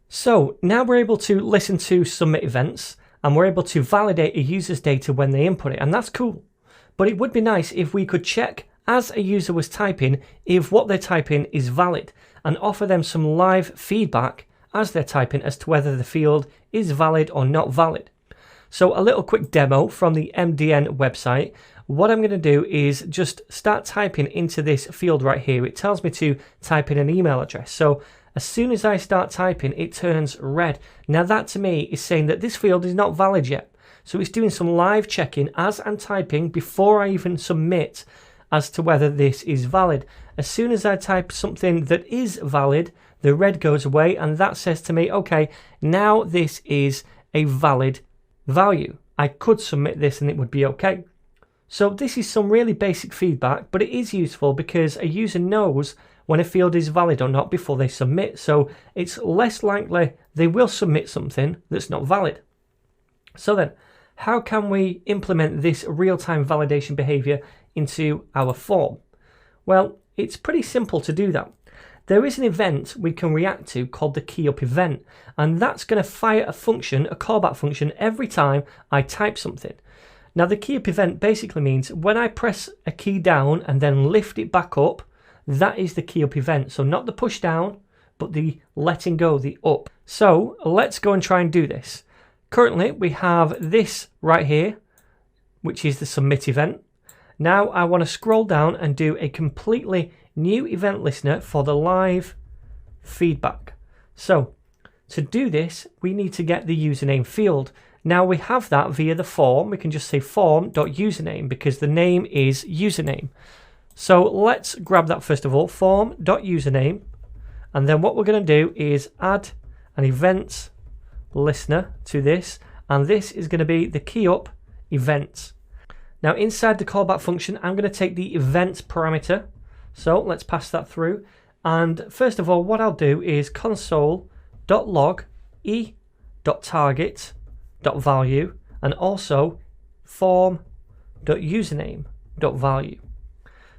So now we're able to listen to submit events and we're able to validate a user's data when they input it, and that's cool. But it would be nice if we could check as a user was typing if what they're typing is valid and offer them some live feedback as they're typing as to whether the field is valid or not valid. So a little quick demo from the MDN website. What I'm going to do is just start typing into this field right here. It tells me to type in an email address. So as soon as I start typing, it turns red. Now that to me is saying that this field is not valid yet. So it's doing some live checking as I'm typing before I even submit as to whether this is valid. As soon as I type something that is valid, the red goes away and that says to me, okay, now this is a valid value. I could submit this and it would be okay. So this is some really basic feedback, but it is useful because a user knows when a field is valid or not before they submit. So it's less likely they will submit something that's not valid. So then, how can we implement this real-time validation behavior into our form? Well, it's pretty simple to do that. There is an event we can react to called the keyUp event, and that's going to fire a function, a callback function, every time I type something. Now the keyUp event basically means when I press a key down and then lift it back up, that is the keyUp event. So not the push down, but the letting go, the up. So let's go and try and do this. Currently we have this right here, which is the submit event. Now I want to scroll down and do a completely new event listener for the live feedback. So to do this, we need to get the username field. Now we have that via the form. We can just say form.username because the name is username. So let's grab that first of all, form.username. And then what we're going to do is add an event listener to this. And this is going to be the keyUp event. Now inside the callback function, I'm going to take the event parameter. So let's pass that through. And first of all, what I'll do is console.log e.target.value and also form.username.value.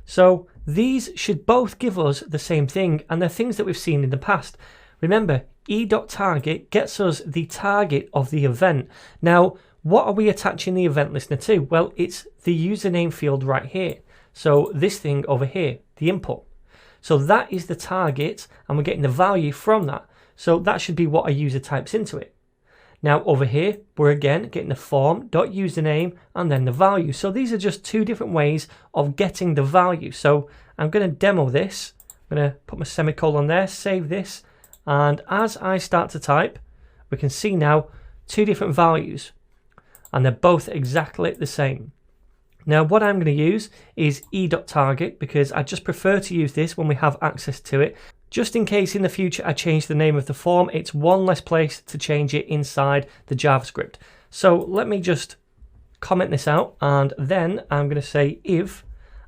So these should both give us the same thing, and they're things that we've seen in the past. Remember, e.target gets us the target of the event. Now, what are we attaching the event listener to? Well, it's the username field right here. So this thing over here, the input. So that is the target, and we're getting the value from that. So that should be what a user types into it. Now over here, we're again getting the form.username and then the value. So these are just two different ways of getting the value. So I'm going to demo this. I'm going to put my semicolon there, save this. And as I start to type, we can see now two different values. And they're both exactly the same. Now what I'm going to use is e.target because I just prefer to use this when we have access to it. Just in case in the future I change the name of the form, it's one less place to change it inside the JavaScript. So let me just comment this out and then I'm going to say if,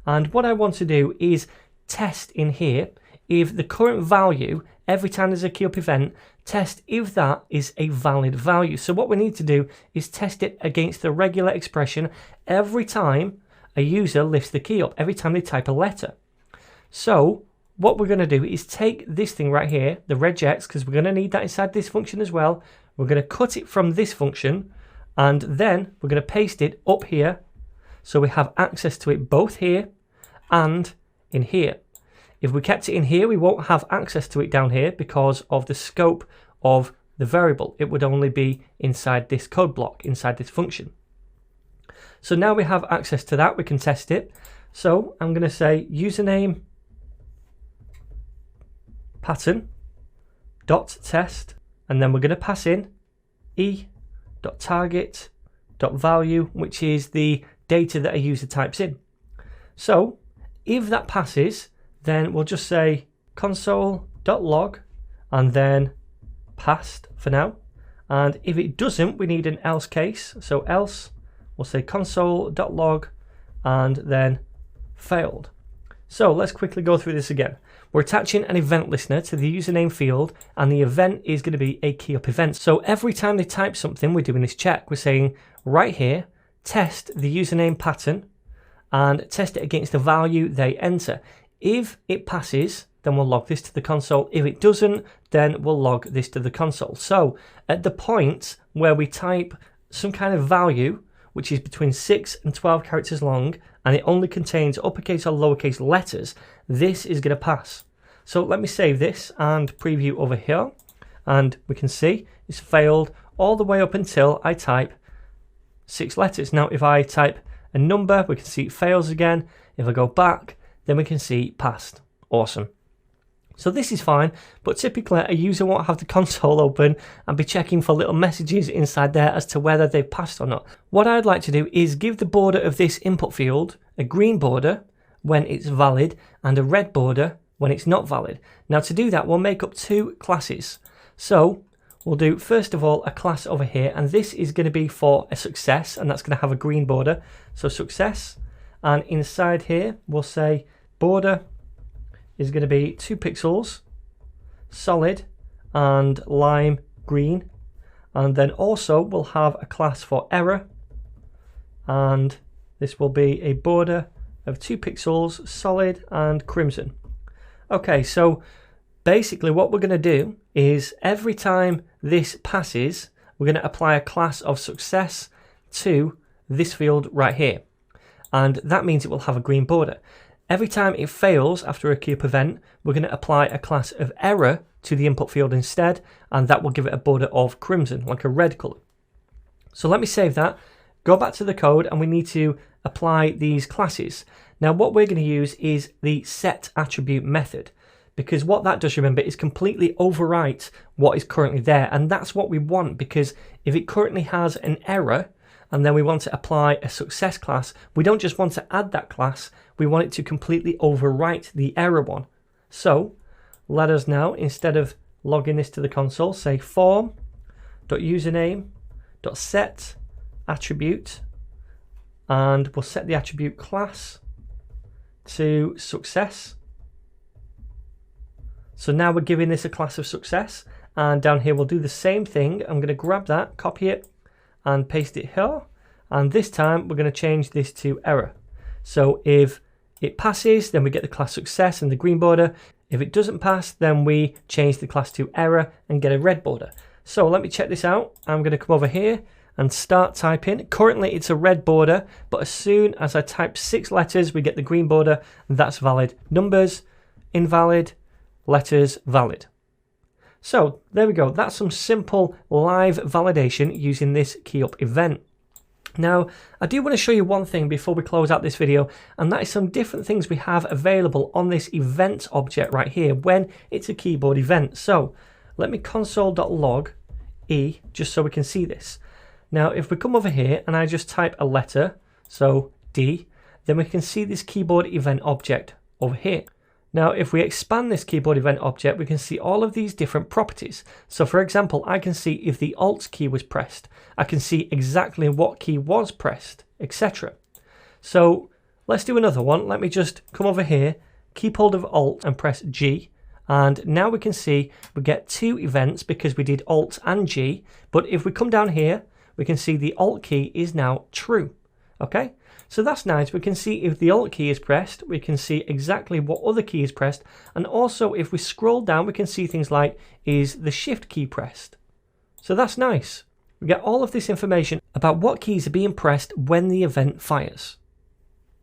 and what I want to do is test in here if the current value, every time there's a keyUp event, test if that is a valid value. So what we need to do is test it against the regular expression every time a user lifts the keyUp, every time they type a letter. So what we're going to do is take this thing right here, the regex, because we're going to need that inside this function as well. We're going to cut it from this function and then we're going to paste it up here so we have access to it both here and in here. If we kept it in here, we won't have access to it down here because of the scope of the variable. It would only be inside this code block, inside this function. So now we have access to that, we can test it. So I'm going to say username pattern dot test, and then we're going to pass in e.target.value, which is the data that a user types in. So if that passes, then we'll just say console.log and then passed for now. And if it doesn't, we need an else case. So else, we'll say console.log and then failed. So let's quickly go through this again. We're attaching an event listener to the username field and the event is going to be a keyUp event. So every time they type something, we're doing this check. We're saying right here, test the username pattern and test it against the value they enter. If it passes, then we'll log this to the console. If it doesn't, then we'll log this to the console. So at the point where we type some kind of value, which is between 6 and 12 characters long, and it only contains uppercase or lowercase letters, this is going to pass. So let me save this and preview over here, and we can see it's failed all the way up until I type 6 letters. Now if I type a number, we can see it fails again. If I go back, then we can see passed. Awesome. So this is fine, but typically a user won't have the console open and be checking for little messages inside there as to whether they've passed or not. What I'd like to do is give the border of this input field a green border when it's valid and a red border when it's not valid. Now to do that, we'll make up 2 classes. So we'll do first of all a class over here, and this is going to be for a success, and that's going to have a green border. So success, and inside here we'll say border is going to be 2 pixels, solid and lime green. And then also we'll have a class for error, and this will be a border of 2 pixels, solid and crimson. Okay, so basically what we're going to do is every time this passes, we're going to apply a class of success to this field right here. And that means it will have a green border. Every time it fails after a keep event, we're going to apply a class of error to the input field instead, and that will give it a border of crimson, like a red color. So let me save that, go back to the code, and we need to apply these classes. Now what we're going to use is the set attribute method, because what that does, remember, is completely overwrite what is currently there, and that's what we want, because if it currently has an error and then we want to apply a success class, we don't just want to add that class, we want it to completely overwrite the error one. So let us now, instead of logging this to the console, say form.username.set attribute, and we'll set the attribute class to success. So now we're giving this a class of success, and down here we'll do the same thing. I'm going to grab that, copy it and paste it here, and this time we're going to change this to error. So if it passes, then we get the class success and the green border. If it doesn't pass, then we change the class to error and get a red border. So let me check this out. I'm going to come over here and start typing. Currently it's a red border, but as soon as I type 6 letters, we get the green border, and that's valid. Numbers, invalid, letters, valid. So there we go. That's some simple live validation using this keyup event. Now, I do want to show you one thing before we close out this video, and that is some different things we have available on this event object right here when it's a keyboard event. So let me console.log e just so we can see this. Now, if we come over here and I just type a letter, so D, then we can see this keyboard event object over here. Now, if we expand this keyboard event object, we can see all of these different properties. So for example, I can see if the Alt key was pressed. I can see exactly what key was pressed, etc. So let's do another one. Let me just come over here, keep hold of Alt and press G. And now we can see we get 2 events because we did Alt and G. But if we come down here, we can see the Alt key is now true. Okay? So that's nice. We can see if the Alt key is pressed, we can see exactly what other key is pressed. And also if we scroll down, we can see things like, is the Shift key pressed? So that's nice. We get all of this information about what keys are being pressed when the event fires.